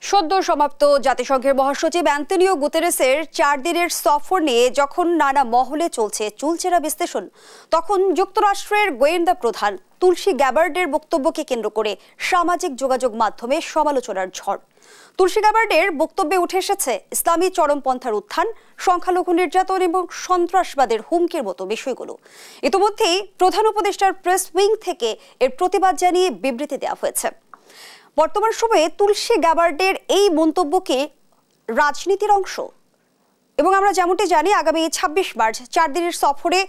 সদ্য সমাপ্ত জাতিসংঘের মহাসচিব অ্যান্টনিও গুতেরেসের 4 দিনের সফর নিয়ে যখন নানা মহলে চলছে চুলচেরা বিশ্লেষণ, তখন যুক্তরাষ্ট্রের গোয়েন্দা প্রধান তুলসী গ্যাবার্ডের বক্তব্যকে কেন্দ্র করে সামাজিক যোগাযোগ মাধ্যমে সমালোচনার ঝড়। তুলসী গ্যাবার্ডের বক্তব্যে উঠে এসেছে ইসলামী চরমপন্থার উত্থান, সংখ্যালঘু নির্যাতন এবং সন্ত্রাসবাদের হুমকির মতো বিষয়গুলো। ইতিমধ্যেই প্রধান উপদেষ্টার প্রেস উইং থেকে এর প্রতিবাদ জানিয়ে বিবৃতি দেওয়া হয়েছে। বর্তমান সময়ে তুলসী গ্যাবার্ডের এই মন্তব্যকে রাজনীতির অংশ, এবং আমরা যেমনটি জানি আগামী 26 মার্চ 4 দিনের সফরে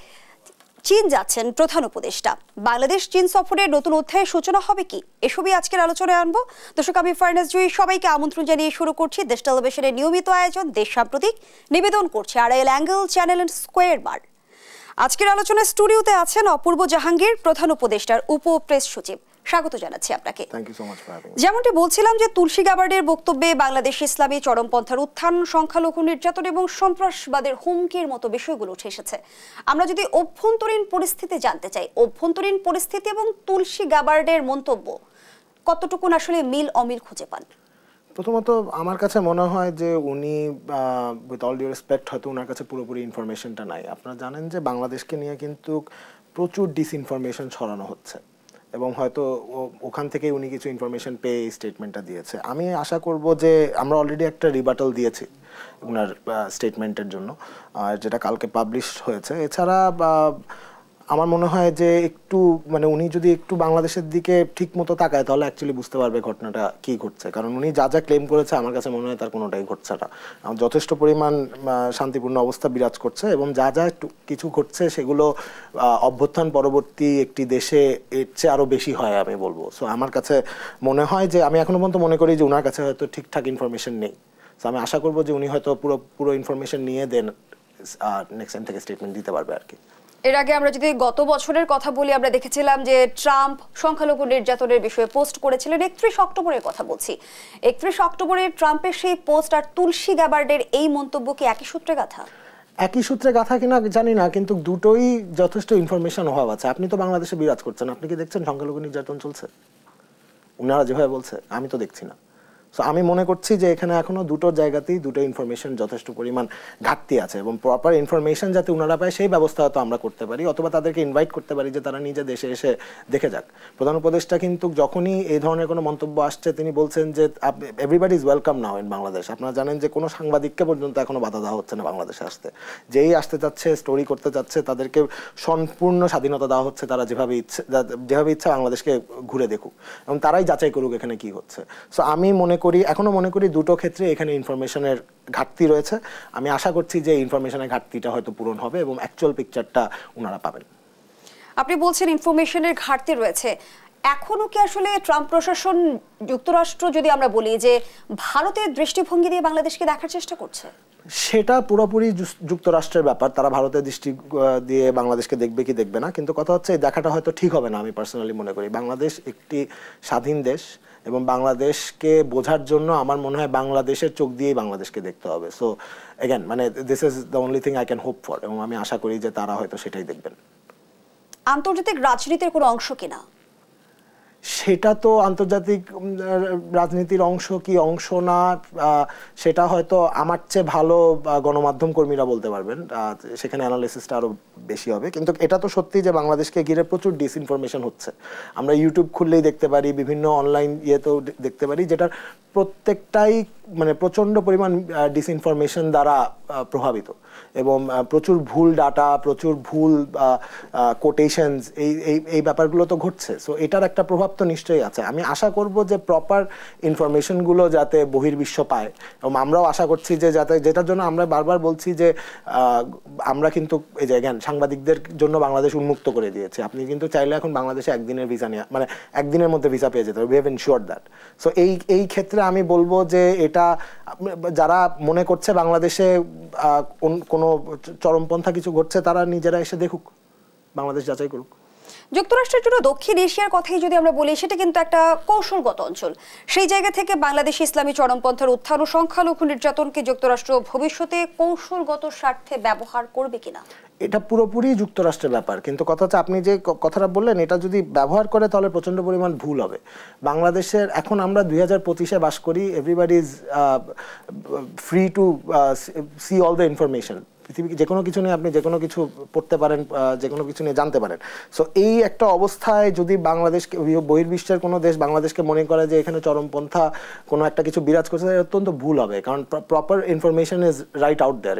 চীন যাচ্ছেন প্রধান উপদেষ্টা। বাংলাদেশ চীন সফরের নতুন অধ্যায়ের সূচনা হবে কি, এসবই আজকের আলোচনায় আনবো। দর্শক, আমি ফারনাজ জুই সবাইকে আমন্ত্রণ জানিয়ে শুরু করছি দেশ টেলিভিশনের নিয়মিত আয়োজন দেশ সাম্প্রতিক, নিবেদন করছে Arail angle channel and square বার। আজকের আলোচনায় স্টুডিওতে আছেন অপূর্ব জাহাঙ্গীর, প্রধান উপদেষ্টার উপ প্রেস সচিব। স্বাগত জানাচ্ছি আপনাকে। যেমনটি বলছিলাম যে তুলসী গ্যাবার্ডের বক্তব্যে বাংলাদেশ ইসলামী চরমপন্থার উত্থান, সংখ্যালঘু নির্যাতন এবং সন্ত্রাসবাদের হুমকির মতো বিষয়গুলো উঠে এসেছে। আমরা যদি অভ্যন্তরীণ পরিস্থিতি জানতে চাই, অভ্যন্তরীণ পরিস্থিতি এবং তুলসী গ্যাবার্ডের মন্তব্য কতটুকু আসলে মিল অমিল খুঁজে পান? প্রথমত আমার কাছে মনে হয় যে উনি উইথ অল ডিউ রেসপেক্ট হয়তো ওনার কাছে পুরোপুরি ইনফরমেশনটা নাই। আপনারা জানেন যে বাংলাদেশকে নিয়ে কিন্তু প্রচুর ডিসইনফরমেশন ছড়ানো হচ্ছে এবং হয়তো ওখান থেকে উনি কিছু ইনফরমেশন পেয়ে এই স্টেটমেন্টটা দিয়েছে। আমি আশা করব যে আমরা অলরেডি একটা রিবাটল দিয়েছি ওনার স্টেটমেন্টের জন্য, যেটা কালকে পাবলিশ হয়েছে। এছাড়া আমার মনে হয় যে একটু উনি যদি একটু বাংলাদেশের দিকে ঠিক মতো তাকায় তাহলে অ্যাকচুয়ালি বুঝতে পারবে ঘটনাটা কি ঘটছে। কারণ উনি যা যা ক্লেম করেছে আমার কাছে মনে হয় তার কোনোটাই ঘটছে না। যথেষ্ট পরিমাণ শান্তিপূর্ণ অবস্থা বিরাজ করছে এবং যা যা কিছু ঘটছে সেগুলো অভ্যুত্থান পরবর্তী একটি দেশে এর চেয়ে আরও বেশি হয় আমি বলবো। সো আমার কাছে মনে হয় যে আমি এখনো পর্যন্ত মনে করি যে ওনার কাছে হয়তো ঠিকঠাক ইনফরমেশন নেই। সো আমি আশা করবো যে উনি হয়তো পুরো ইনফরমেশন নিয়ে দেন নেক্সট টাইম থেকে স্টেটমেন্ট দিতে পারবে আর কি। এর আগে আমরা যদি গত বছরের কথা বলি, আমরা দেখেছিলাম যে ট্রাম্প সংখ্যালঘু নির্যাতনের বিষয়ে পোস্ট করেছিলেন 31 অক্টোবরের কথা বলছি। 31 অক্টোবরে ট্রাম্পের সেই পোস্ট আর তুলসী গ্যাবার্ডের এই মন্তব্য কি একই সূত্রে গাঁথা? একই সূত্রে গাঁথা কিনা জানি না, কিন্তু দুটোই যথেষ্ট ইনফরমেশন অভাব আছে। আপনি তো বাংলাদেশে বিরাজ করছেন, আপনি কি দেখছেন সংখ্যালঘু নির্যাতন চলছে? উনারা যেভাবে বলছে আমি তো দেখছি না। সো আমি মনে করছি যে এখানে এখনো দুটো জায়গাতেই দুটো ইনফরমেশন যথেষ্ট পরিমাণ ঘাটতি আছে এবং প্রপার ইনফরমেশন যাতে ওনারা পায় সেই ব্যবস্থা হয়তো আমরা করতে পারি, অথবা তাদেরকে ইনভাইট করতে পারি যে তারা নিজে দেশে এসে দেখে যাক। প্রধান উপদেষ্টা কিন্তু যখনই এই ধরনের কোনো মন্তব্য আসছে তিনি বলছেন যে everybody is welcome now in Bangladesh. আপনারা জানেন যে কোনো সাংবাদিককে পর্যন্ত এখনো বাধা দেওয়া হচ্ছে না বাংলাদেশে আসতে। যেই আসতে চাচ্ছে, স্টোরি করতে চাচ্ছে, তাদেরকে সম্পূর্ণ স্বাধীনতা দেওয়া হচ্ছে। তারা যেভাবে ইচ্ছা বাংলাদেশকে ঘুরে দেখুক এবং তারাই যাচাই করুক এখানে কি হচ্ছে। সো আমি এখনো মনে করি দুটো ক্ষেত্রে এখানে ইনফরমেশনের ঘাটতি রয়েছে। আমি আশা করছি যে ইনফরমেশনের ঘাটতিটা হয়তো পূরণ হবে এবং অ্যাকচুয়াল পিকচারটা ওনারা পাবেন। আপনি বলছেন ইনফরমেশনের ঘাটতি রয়েছে, এখনো কি আসলে ট্রাম্প প্রশাসন, যুক্তরাষ্ট্র যদি আমরা বলি যে ভারতের দৃষ্টিভঙ্গি দিয়ে বাংলাদেশকে দেখার চেষ্টা করছে? সেটা পুরোপুরি যুক্তরাষ্ট্রের ব্যাপার, তারা ভারতের দৃষ্টি দিয়ে বাংলাদেশকে দেখবে কি দেখবে না। কিন্তু কথা হচ্ছে এই দেখাটা হয়তো ঠিক হবে না। আমি পার্সোনালি মনে করি বাংলাদেশ একটি স্বাধীন দেশ এবং বাংলাদেশকে বোঝার জন্য আমার মনে হয় বাংলাদেশের চোখ দিয়েই বাংলাদেশকে দেখতে হবে। So again this is the only thing I can hope for, এবং আমি আশা করি যে তারা হয়তো সেটাই দেখবেন। আন্তর্জাতিক রাজনীতির কোনো অংশ কিনা? সেটা তো আন্তর্জাতিক রাজনীতির অংশ কি অংশ না সেটা হয়তো আমার চেয়ে ভালো গণমাধ্যম কর্মীরা বলতে পারবেন, সেখানে অ্যানালিসিসটা আরও বেশি হবে। কিন্তু এটা তো সত্যি যে বাংলাদেশকে ঘিরে প্রচুর ডিসইনফরমেশন হচ্ছে। আমরা ইউটিউব খুললেই দেখতে পারি, বিভিন্ন অনলাইন ইয়েতেও দেখতে পারি, যেটার প্রত্যেকটাই প্রচণ্ড পরিমাণ ডিসইনফরমেশন দ্বারা প্রভাবিত এবং প্রচুর ভুল ডাটা, প্রচুর ভুল কোটেশনস, এই ব্যাপারগুলো তো ঘটছে। সো এটার একটা প্রভাব তো নিশ্চয়ই আছে। আমি আশা করব যে প্রপার ইনফরমেশনগুলো যাতে বহির্বিশ্ব পায় এবং আমরাও আশা করছি যে যেটার জন্য আমরা বারবার বলছি যে আমরা কিন্তু এই যে সাংবাদিকদের জন্য বাংলাদেশ উন্মুক্ত করে দিয়েছে। আপনি কিন্তু চাইলে এখন বাংলাদেশে একদিনের ভিসা নিয়ে একদিনের মধ্যে ভিসা পেয়ে যেতে হবে। We have ensured that. So এই ক্ষেত্রে আমি বলবো যে এটা যারা মনে করছে বাংলাদেশে কোনো চরমপন্থা কিছু ঘটছে তারা নিজেরা এসে দেখুক, বাংলাদেশ যাচাই করুক। যুক্তরাষ্ট্রের জন্য দক্ষিণ এশিয়ার কথাই যদি আমরা বলি, সেটা কিন্তু একটা কৌশলগত অঞ্চল। সেই জায়গা থেকে বাংলাদেশ ইসলামী চরমপন্থার উত্থান ও সংখ্যালঘু নির্যাতনকে যুক্তরাষ্ট্র ভবিষ্যতে কৌশলগত স্বার্থে ব্যবহার করবে কিনা? এটা পুরোপুরি যুক্তরাষ্ট্রের ব্যাপার, কিন্তু কথা হচ্ছে আপনি যে কথাটা বললেন এটা যদি ব্যবহার করে তাহলে প্রচণ্ড পরিমাণ ভুল হবে। বাংলাদেশের এখন আমরা 2025-এ বাস করি, everybody is free to see all the information. পৃথিবী যে কোনো কিছু নিয়ে আপনি যে কোনো কিছু পড়তে পারেন, যে কোনো কিছু নিয়ে জানতে পারেন। সো এই একটা অবস্থায় যদি বাংলাদেশকে, বহির্বিশ্বের কোনো দেশ বাংলাদেশকে মনে করে যে এখানে চরমপন্থা কোনো একটা কিছু বিরাজ করছে, অত্যন্ত ভুল হবে, কারণ proper information is right out there.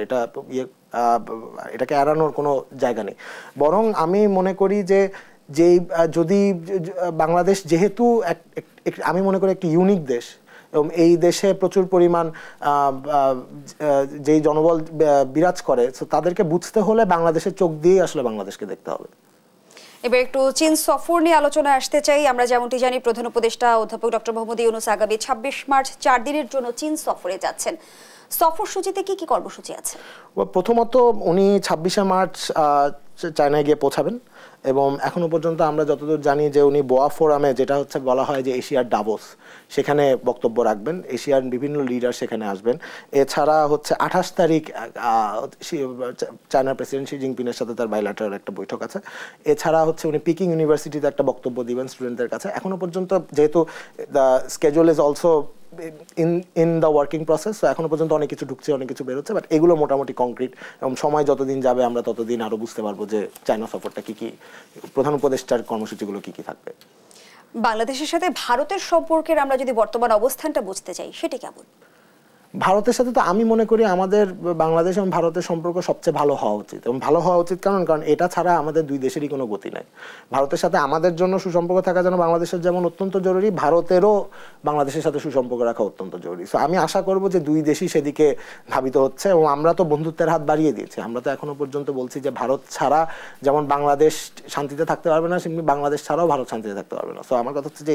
এটাকে এড়ানোর কোনো জায়গা নেই। বরং আমি মনে করি যে যদি বাংলাদেশ যেহেতু আমি মনে করি একটি ইউনিক দেশ, এবং এই দেশে প্রচুর পরিমাণ যেই জনবল বিরাজ করে, তাদেরকে বুঝতে হলে বাংলাদেশের চোখ দিয়েই আসলে বাংলাদেশকে দেখতে হবে। এবার একটু চীন সফর নিয়ে আলোচনা আসতে চাই। আমরা যেমনটি জানি প্রধান উপদেষ্টা অধ্যাপক ডক্টর মোহাম্মদ ইউনূস আগামী 26 মার্চ 4 দিনের জন্য চীন সফরে যাচ্ছেন। সফরসূচিতে কি কি কর্মসূচি আছে? প্রথমত উনি 26শে মার্চ চায়নায় গিয়ে পৌঁছাবেন, এবং এখনো পর্যন্ত আমরা যতদূর জানি যে উনি বোয়া ফোরামে, যেটা হচ্ছে বলা হয় যে এশিয়ার ডাভোস, সেখানে বক্তব্য রাখবেন, এশিয়ার বিভিন্ন লিডার সেখানে আসবেন। এছাড়া হচ্ছে 28 তারিখ চায়নার প্রেসিডেন্ট শি জিনপিংয়ের সাথে তার বাইল্যাটারাল একটা বৈঠক আছে। এছাড়া হচ্ছে উনি পিকিং ইউনিভার্সিটিতে একটা বক্তব্য দিবেন স্টুডেন্টদের কাছে। এখনো পর্যন্ত যেহেতু the schedule is also in the working process, তো এখনো পর্যন্ত অনেক কিছু ঢুকছে, অনেক কিছু বেরোচ্ছে, বাট এগুলো মোটামুটি কংক্রিট, এবং সময় যতদিন যাবে আমরা ততদিন আরো বুঝতে পারবো যে চায়না সফরটা কি কি, প্রধান উপদেষ্টার কর্মসূচিগুলো কি কি থাকবে। বাংলাদেশের সাথে ভারতের সম্পর্কের আমরা যদি বর্তমান অবস্থানটা বুঝতে চাই, সেটি কেমন? ভারতের সাথে তো আমি মনে করি আমাদের বাংলাদেশ এবং ভারতের সম্পর্ক সবচেয়ে ভালো হওয়া উচিত, এবং ভালো হওয়া উচিত কারণ এটা ছাড়া আমাদের দুই দেশেরই কোনো গতি নাই। ভারতের সাথে আমাদের জন্য সুসম্পর্ক থাকা যেন বাংলাদেশের যেমন অত্যন্ত জরুরি, ভারতেরও বাংলাদেশের সাথে সুসম্পর্ক রাখা অত্যন্ত জরুরি। সো আমি আশা করব যে দুই দেশই সেদিকে ধাবিত হচ্ছে, এবং আমরা তো বন্ধুত্বের হাত বাড়িয়ে দিয়েছি। আমরা তো এখনো পর্যন্ত বলছি যে ভারত ছাড়া যেমন বাংলাদেশ শান্তিতে থাকতে পারবে না, সেমনি বাংলাদেশ ছাড়াও ভারত শান্তিতে থাকতে পারবে না। সো আমার কথা হচ্ছে যে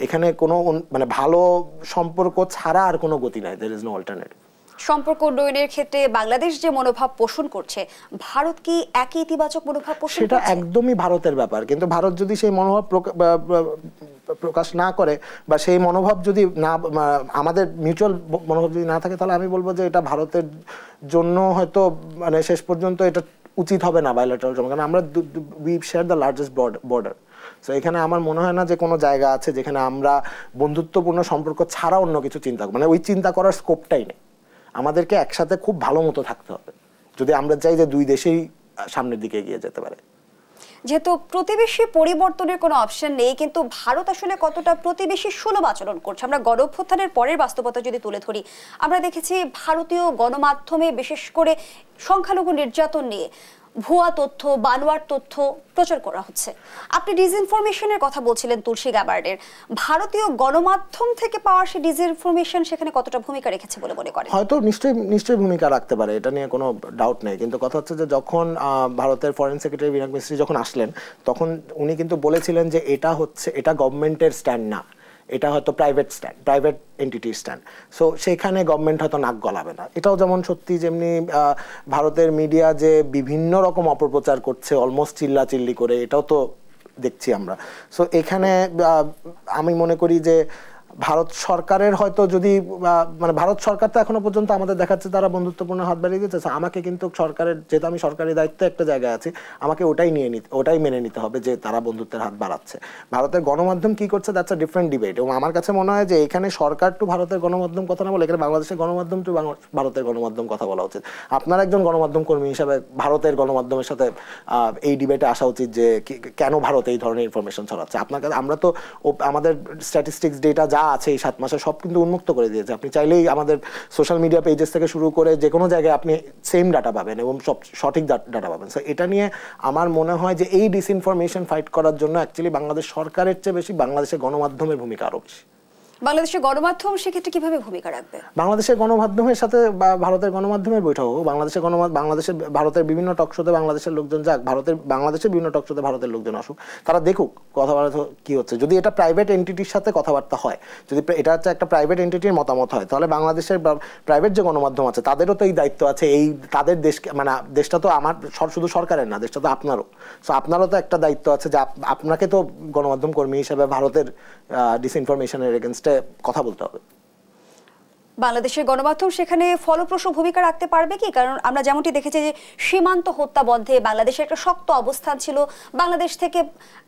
এখানে কোনো মানে ভালো সম্পর্ক ছাড়া আর কোনো গতি নাই, দের ইজ নো অল্টারনেটিভ। সম্পর্ক উন্নয়নের ক্ষেত্রে বাংলাদেশ যে মনোভাব পোষণ করছে, ভারত কি একই ইতিবাচক মনোভাব পোষণ করছে? সেটা একদমই ভারতের ব্যাপার, কিন্তু ভারত যদি সেই মনোভাব প্রকাশ না করে, বা সেই মনোভাব যদি না, আমাদের মিউচুয়াল মনোভাব যদি না থাকে, তাহলে আমি বলবো যে এটা ভারতের জন্য হয়তো মানে শেষ পর্যন্ত এটা উচিত হবে না বাইলেটারাল সম্পর্ক, কারণ আমরা we share the largest border. So এখানে আমার মনে হয় না যে কোনো জায়গা আছে যেখানে আমরা বন্ধুত্বপূর্ণ সম্পর্ক ছাড়া অন্য কিছু চিন্তা, মানে ওই চিন্তা করার স্কোপটাই নেই। আমাদেরকে একসাথে খুব ভালো মতো থাকতে হবে যদি আমরা চাই যে দুই দেশেই সামনের দিকে এগিয়ে যেতে পারে। যেহেতু প্রতিবেশী পরিবর্তনের কোনো অপশন নেই, কিন্তু ভারত আসলে কতটা প্রতিবেশী সুলভ আচরণ করছে? আমরা গণঅভ্যুত্থানের পরের বাস্তবতা যদি তুলে ধরি, আমরা দেখেছি ভারতীয় গণমাধ্যমে বিশেষ করে সংখ্যালঘু নির্যাতন নিয়ে ভুয়া তথ্য, বানোয়ার তথ্য প্রচার করা হচ্ছে। আপনি ডিসইনফরমেশনের কথা বলছিলেন তুলসী গ্যাবার্ডের, ভারতীয় গণমাধ্যম থেকে পাওয়া সেই ডিসইনফরমেশন সেখানে কতটা ভূমিকা রেখেছে বলে মনে করেন? হয়তো নিশ্চয়ই ভূমিকা রাখতে পারে, এটা নিয়ে কোনো ডাউট নেই। কিন্তু কথা হচ্ছে যে যখন ভারতের ফরেন সেক্রেটারি বিনাক মিস্ত্রি যখন আসলেন, তখন উনি কিন্তু বলেছিলেন যে এটা গভর্নমেন্টের স্ট্যান্ড না, এটা হয়তো প্রাইভেট এন্টিটির স্ট্যান্ড। সো সেখানে গভর্নমেন্ট হয়তো নাক গলাবে না। এটাও যেমন সত্যি, যেমনি ভারতের মিডিয়া যে বিভিন্ন রকম অপপ্রচার করছে অলমোস্ট চিল্লাচিল্লি করে, এটাও তো দেখছি আমরা। সো এখানে আমি মনে করি যে ভারত সরকারের হয়তো যদি মানে ভারত সরকার তো এখনো পর্যন্ত আমাদের দেখাচ্ছে তারা বন্ধুত্বপূর্ণ হাত বাড়িয়ে দিচ্ছে, আমাকে কিন্তু সরকারের, যেহেতু আমি সরকারি দায়িত্বে একটা জায়গায় আছি, আমাকে ওটাই মেনে নিতে হবে যে তারা বন্ধুত্বের হাত বাড়াচ্ছে। ভারতের গণমাধ্যম কি করছে, দ্যাটস আ ডিফারেন্ট ডিবেট। এবং আমার কাছে মনে হয় যে এখানে সরকার টু ভারতের গণমাধ্যম কথা না বলে এখানে বাংলাদেশের গণমাধ্যম টু ভারতের গণমাধ্যম কথা বলা উচিত। আপনার একজন গণমাধ্যম কর্মী হিসাবে ভারতের গণমাধ্যমের সাথে এই ডিবেটে আসা উচিত যে কেন ভারত এই ধরনের ইনফরমেশন ছড়াচ্ছে। আপনার কাছে আমরা তো আমাদের স্ট্যাটিস্টিক্স ডেটা যা আছে এই 7 মাসে সব কিন্তু উন্মুক্ত করে দিয়েছে। আপনি চাইলেই আমাদের সোশ্যাল মিডিয়া পেজেস থেকে শুরু করে যে কোনো জায়গায় আপনি সেম ডাটা পাবেন এবং সব সঠিক ডাটা পাবেন। সো এটা নিয়ে আমার মনে হয় যে এই ডিসইনফরমেশন ফাইট করার জন্য অ্যাকচুয়ালি বাংলাদেশ সরকারের চেয়ে বেশি বাংলাদেশের গণমাধ্যমের ভূমিকা আরো বেশি। বাংলাদেশের গণমাধ্যম সেক্ষেত্রে কিভাবে ভূমিকা রাখবে? বাংলাদেশের গণমাধ্যমের সাথে বা ভারতের গণমাধ্যমের বৈঠক হোক, ভারতের বিভিন্ন টকশোতে বাংলাদেশের লোকজন যাক, বাংলাদেশের বিভিন্ন টকশোতে ভারতের লোকজন আসুক, তারা দেখুক কথাবার্তা কি হচ্ছে। যদি এটা প্রাইভেট এন্টিটির সাথে কথাবার্তা হয়, যদি এটা হচ্ছে একটা প্রাইভেট এন্টিটির মতামত হয়, তাহলে বাংলাদেশের প্রাইভেট যে গণমাধ্যম আছে তাদেরও তো এই দায়িত্ব আছে, এই তাদের দেশকে, মানে দেশটা তো আমার শুধু সরকারের না, দেশটা তো আপনারও। সো আপনারও তো একটা দায়িত্ব আছে যে আপনাকে তো গণমাধ্যম কর্মী হিসেবে ভারতের ডিসইনফরমেশনের এগেনস্টে কথা বলতে হবে। বাংলাদেশের গণমাধ্যম সেখানে ফলপ্রসূ ভূমিকা রাখতে পারবে কি? কারণ আমরা যেমনটি দেখেছি যে সীমান্ত হত্যা বন্ধে বাংলাদেশের একটা শক্ত অবস্থান ছিল, বাংলাদেশ থেকে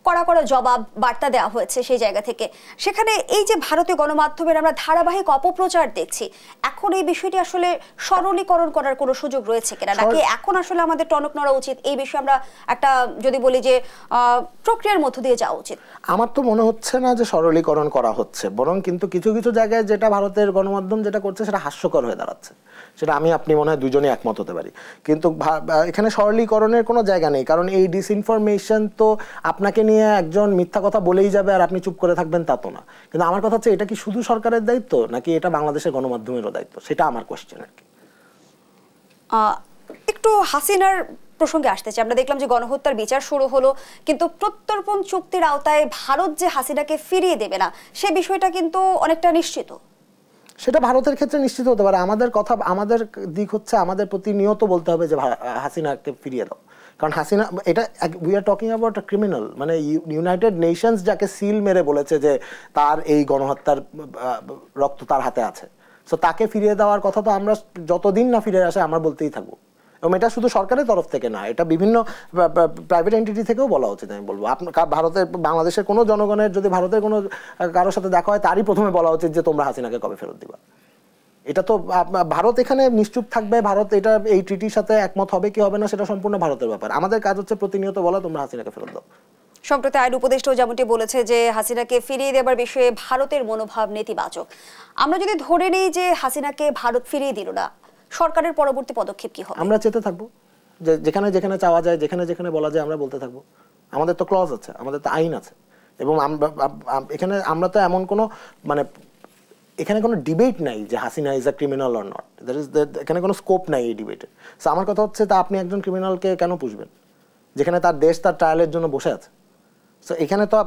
কড়া কড়া জবাব বার্তা দেওয়া হয়েছে সেই জায়গা থেকে। সেখানে এই যে ভারতীয় গণমাধ্যমের আমরা ধারাবাহিক অপপ্রচার দেখছি, এখন এই বিষয়টি আসলে সরলীকরণ করার কোনো সুযোগ রয়েছে কিনা, নাকি এখন আসলে আমাদের টনক নড়া উচিত? এই বিষয়ে আমরা একটা যদি বলি যে প্রক্রিয়ার মধ্য দিয়ে যাওয়া উচিত। আমার তো মনে হচ্ছে না যে সরলীকরণ করা হচ্ছে, বরং কিন্তু কিছু কিছু জায়গায় যেটা ভারতের গণমাধ্যম যেটা করছে সেটা হাস্যকর হয়ে দাঁড়াচ্ছে। সেটা আমি আপনি মনে হয় দুজনেই একমত হতে পারি, কিন্তু এখানে সরলীকরণের কোনো জায়গা নেই। কারণ এই ডিসইনফরমেশন তো আপনাকে নিয়ে একজন মিথ্যা কথা বলেই যাবে আর আপনি চুপ করে থাকবেন, তা তো না। কিন্তু আমার কথা হচ্ছে এটা কি শুধু সরকারের দায়িত্ব নাকি এটা বাংলাদেশের গণমাধ্যমেরও দায়িত্ব, সেটা আমার কোশ্চেন আর কি। একটু হাসিনার প্রসঙ্গে আসতে চাই। আমরা দেখলাম যে গণহত্যার বিচার শুরু হলো, কিন্তু প্রত্যর্পণ চুক্তির আওতায় ভারত যে হাসিনাকে ফিরিয়ে দেবে না সে বিষয়টা কিন্তু অনেকটা নিশ্চিত। সেটা ভারতের ক্ষেত্রে নিশ্চিত হতে পারে। আমাদের দিক হচ্ছে আমাদের প্রতিনিয়ত বলতে হবে যে হাসিনাকে ফিরিয়ে দাও। কারণ হাসিনা, এটা we are talking about a criminal, মানে ইউনাইটেড নেশনস যাকে সিল মেরে বলেছে যে তার এই গণহত্যার রক্ত তার হাতে আছে, সো তাকে ফিরিয়ে দেওয়ার কথা তো আমরা যতদিন না ফিরে আসে আমরা বলতেই থাকবো। এবং এটা শুধু সরকারের তরফ থেকে না, এটা বিভিন্ন প্রাইভেট এন্টিটি থেকেও বলা উচিত। আমি বলবো বাংলাদেশের কোনো জনগণের যদি ভারতের কোনো কারোর সাথে দেখা হয় তারই প্রথমে বলা উচিত যে তোমরা হাসিনাকে কবে ফেরত দিবা। এটা তো ভারত এখানে নিশ্চুপ থাকবে, ভারত এটা এই ট্রিটির সাথে একমত হবে কি হবে না সেটা সম্পূর্ণ ভারতের ব্যাপার। আমাদের কাজ হচ্ছে প্রতিনিয়ত বলা তোমরা হাসিনাকে ফেরত দাও। সম্প্রতি আইন উপদেষ্টাও যেমনটি বলেছে যে হাসিনাকে ফিরিয়ে দেবার বিষয়ে ভারতের মনোভাব নেতিবাচক। আমরা যদি ধরে নেই যে হাসিনাকে ভারত ফিরিয়ে দিল না, সরকারের পরবর্তী পদক্ষেপ কি হবে? আমরা চেতে থাকবো, যে যেখানে যেখানে চাওয়া যায়, যেখানে যেখানে বলা যায় আমরা বলতে থাকবো। আমাদের তো ক্লজ আছে, আমাদের তো আইন আছে, এবং এখানে আমরা তো এমন কোনো মানে এখানে কোনো ডিবেট নাই যে Hasina is a criminal or not. এখানে কোনো স্কোপ নাই এই ডিবেটে। সো আমার কথা হচ্ছে তা আপনি একজন ক্রিমিনালকে কেন পুষবেন যেখানে তার দেশ তার ট্রায়ালের জন্য বসে আছে? সো এখানে তো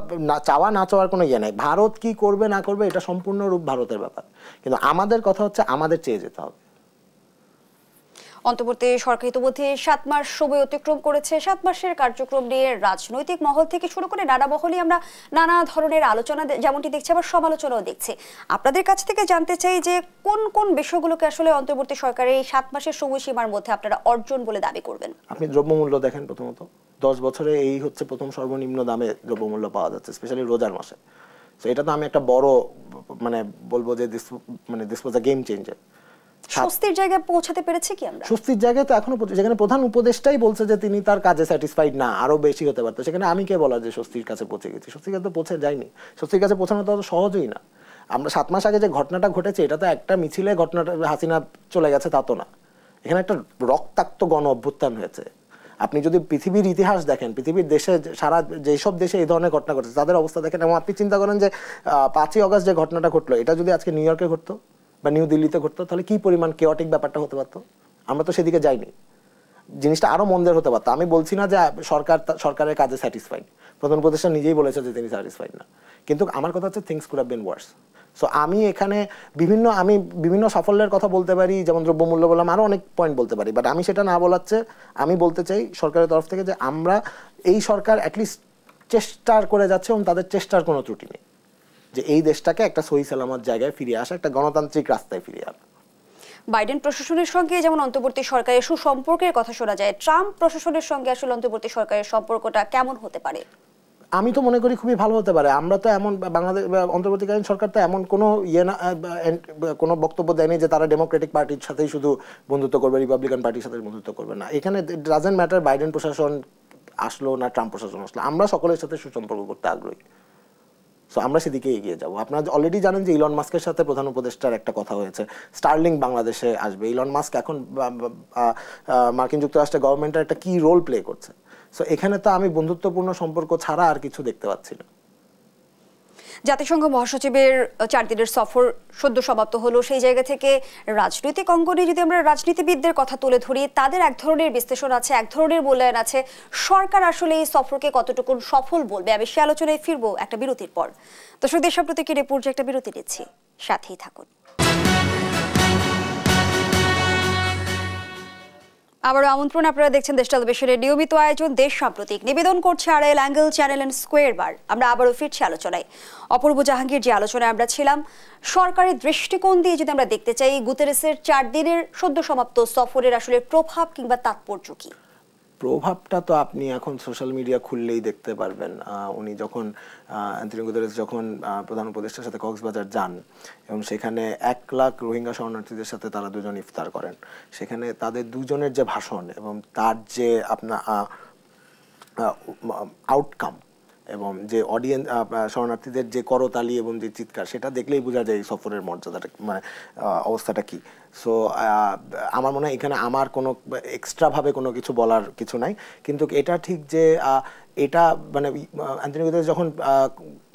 চাওয়া না চাওয়ার কোনো ইয়ে নাই। ভারত কি করবে না করবে এটা সম্পূর্ণরূপ ভারতের ব্যাপার, কিন্তু আমাদের কথা হচ্ছে আমাদের চেয়ে যেতে হবে। অন্তর্বর্তী সরকার ইতিমধ্যে 7 মাস সময় অতিক্রম করেছে। 7 মাসের কার্যক্রম নিয়ে রাজনৈতিক মহল থেকে শুরু করে নানা মহলে আমরা নানা ধরনের আলোচনা যেমনটি দেখছি, আবার সমালোচনাও দেখছি। আপনাদের কাছ থেকে জানতে চাই যে কোন কোন বিষয়গুলোকে আসলে অন্তর্বর্তী সরকারের এই 7 মাসের সময়সীমার মধ্যে আপনারা অর্জন বলে দাবি করবেন? আপনি দ্রব্যমূল্য দেখেন, প্রথমত 10 বছরে এই হচ্ছে প্রথম সর্বনিম্ন দামে দ্রব্যমূল্য পাওয়া যাচ্ছে, স্পেশালি রোজার মাসে। সো এটা তো আমি একটা বড় মানে বলবো যে this was a game changer. স্বস্তির জায়গায় পৌঁছাতে পেরেছে কি আমরা? স্বস্তির জায়গায় তো এখনো, যেখানে প্রধান উপদেষ্টাই বলছে যে তিনি তার কাজে স্যাটিসফাইড না, আরো বেশি হতে পারতো, সেখানে আমি কে বলার যে স্বস্তির কাছে পৌঁছে গেছি? স্বস্তির কাছে তো পৌঁছে যায়নি। স্বস্তির কাছে পৌঁছানো তো সহজই না। আমরা 7 মাস আগে যে ঘটনাটা ঘটেছে এটা তো একটা মিছিলে ঘটনাটা হাসিনা চলে গেছে তা তো না। এখানে একটা রক্তাক্ত গণ অভ্যুত্থান হয়েছে। আপনি যদি পৃথিবীর ইতিহাস দেখেন, পৃথিবীর দেশে সারা যেসব দেশে এই ধরনের ঘটনা ঘটেছে তাদের অবস্থা দেখেন, এবং আপনি চিন্তা করেন যে 5ই অগস্ট যে ঘটনাটা ঘটলো এটা যদি আজকে নিউ ইয়র্কে ঘটতো বা নিউ দিল্লিতে ঘটতো তাহলে কি পরিমাণ কেওটিক ব্যাপারটা হতে পারতো। আমরা তো সেদিকে যাইনি, জিনিসটা আরো মন্দের হতে পারতো। আমি বলছি না যে সরকারের কাজে স্যাটিসফাইড, প্রধান উপদেষ্টা নিজেই বলেছে যে তিনি স্যাটিসফাইড না, কিন্তু আমার কথা হচ্ছে things could have been worse. So আমি এখানে বিভিন্ন সাফল্যের কথা বলতে পারি, যেমন দ্রব্যমূল্য বললাম, আরো অনেক পয়েন্ট বলতে পারি, বাট আমি সেটা না বলাচ্ছে। আমি বলতে চাই সরকারের তরফ থেকে যে আমরা এই সরকার অ্যাটলিস্ট চেষ্টা করে যাচ্ছে এবং তাদের চেষ্টার কোনো ত্রুটি নেই যে এই দেশটাকে একটা সহি সালামত জায়গায় ফিরিয়ে আসা, একটা গণতান্ত্রিক রাস্তায় ফিরিয়ে আনা। বাইডেন প্রশাসনের সঙ্গে যেমন অন্তর্বর্তী সরকারের সুসম্পর্কের কথা শোনা যায়, ট্রাম্প প্রশাসনের সঙ্গে আসলে অন্তর্বর্তী সরকারের সম্পর্কটা কেমন হতে পারে? আমি তো মনে করি খুবই ভালো হতে পারে। আমরা তো এমন বাংলাদেশ অন্তর্বর্তীকালীন সরকার তো এমন কোনো কোনো বক্তব্য দেয়নি যে তারা ডেমোক্রেটিক পার্টির সাথেই শুধু বন্ধুত্ব করবে, রিপাবলিকান পার্টির সাথে বন্ধুত্ব করবে না। এখানে ডাজন্ট ম্যাটার বাইডেন প্রশাসন আসলো না ট্রাম্প প্রশাসন আসলো, আমরা সকলের সাথে সুসম্পর্ক করতে আগ্রহী। সো আমরা সেদিকে এগিয়ে যাবো। আপনারা অলরেডি জানেন যে ইলন মাস্কের সাথে প্রধান উপদেষ্টার একটা কথা হয়েছে, স্টারলিংক বাংলাদেশে আসবে। ইলন মাস্ক এখন মার্কিন যুক্তরাষ্ট্রের গভর্নমেন্টের একটা কি রোল প্লে করছে। সো এখানে তো আমি বন্ধুত্বপূর্ণ সম্পর্ক ছাড়া আর কিছু দেখতে পাচ্ছি না। জাতিসংঘ মহাসচিবের 4 দিনের সফর সদ্য সমাপ্ত হলো। সেই জায়গা থেকে রাজনৈতিক অঙ্গনে যদি আমরা রাজনীতিবিদদের কথা তুলে ধরি, তাদের এক ধরনের বিশ্লেষণ আছে, এক ধরনের মূল্যায়ন আছে। সরকার আসলে এই সফরকে কতটুকু সফল বলবে, আমি সে আলোচনায় ফিরবো একটা বিরতির পর। দর্শক, দেশপ্রতীকের এই পর্যায়ে একটা বিরতি নিচ্ছি, সাথেই থাকুন। আবারও আমন্ত্রণ, আপনারা দেখছেন দেশ টেলিভিশনের নিয়মিত আয়োজন দেশ সাম্প্রতিক। নিবেদন করছে Arail angle channel and square বার। আমরা আবারও ফিরছি আলোচনায়। অপূর্ব জাহাঙ্গীর, যে আলোচনায় আমরা ছিলাম, সরকারের দৃষ্টিকোণ দিয়ে যদি আমরা দেখতে চাই, গুতেরেসের 4 দিনের সদ্য সমাপ্ত সফরের আসলে প্রভাব কিংবা তাৎপর্য কি? প্রভাবটা তো আপনি এখন সোশ্যাল মিডিয়া খুললেই দেখতে পারবেন। উনি যখন অ্যান্টনিও গুতেরেস যখন প্রধান উপদেষ্টার সাথে কক্সবাজার যান এবং সেখানে 1 লাখ রোহিঙ্গা শরণার্থীদের সাথে তারা দুজন ইফতার করেন, সেখানে তাদের দুজনের যে ভাষণ এবং তার যে আপনার আউটকাম এবং যে অডিয়েন্স শরণার্থীদের যে করতালি এবং যে চিৎকার, সেটা দেখলেই বোঝা যায় এই সফরের মর্যাদাটা মানে অবস্থাটা কি। সো আমার মনে হয় এখানে আমার কোনো এক্সট্রাভাবে কোনো কিছু বলার কিছু নাই। কিন্তু এটা ঠিক যে এটা মানে অ্যান্টনিও গুতেরেস যখন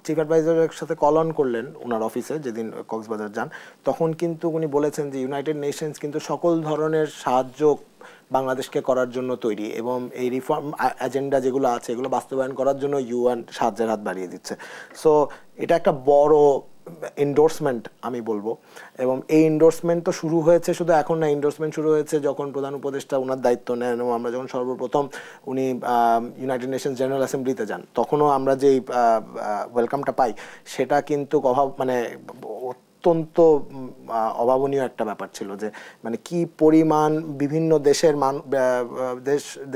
চিফ অ্যাডভাইজারের সাথে কল অন করলেন ওনার অফিসে যেদিন কক্সবাজার যান, তখন কিন্তু উনি বলেছেন যে ইউনাইটেড নেশনস কিন্তু সকল ধরনের সাহায্য বাংলাদেশকে করার জন্য তৈরি এবং এই রিফর্ম এজেন্ডা যেগুলো আছে এগুলো বাস্তবায়ন করার জন্য ইউএন সাহায্যের হাত বাড়িয়ে দিচ্ছে। সো এটা একটা বড় এন্ডোর্সমেন্ট আমি বলবো। এবং এই এন্ডোর্সমেন্ট তো শুরু হয়েছে শুধু এখন না, এন্ডোর্সমেন্ট শুরু হয়েছে যখন প্রধান উপদেষ্টা ওনার দায়িত্ব নেন এবং আমরা যখন সর্বপ্রথম উনি ইউনাইটেড নেশনস জেনারেল অ্যাসেম্বলিতে যান, তখনও আমরা যেই ওয়েলকামটা পাই সেটা কিন্তু মানে অত্যন্ত অভাবনীয় একটা ব্যাপার ছিল। যে মানে কি পরিমাণ বিভিন্ন দেশের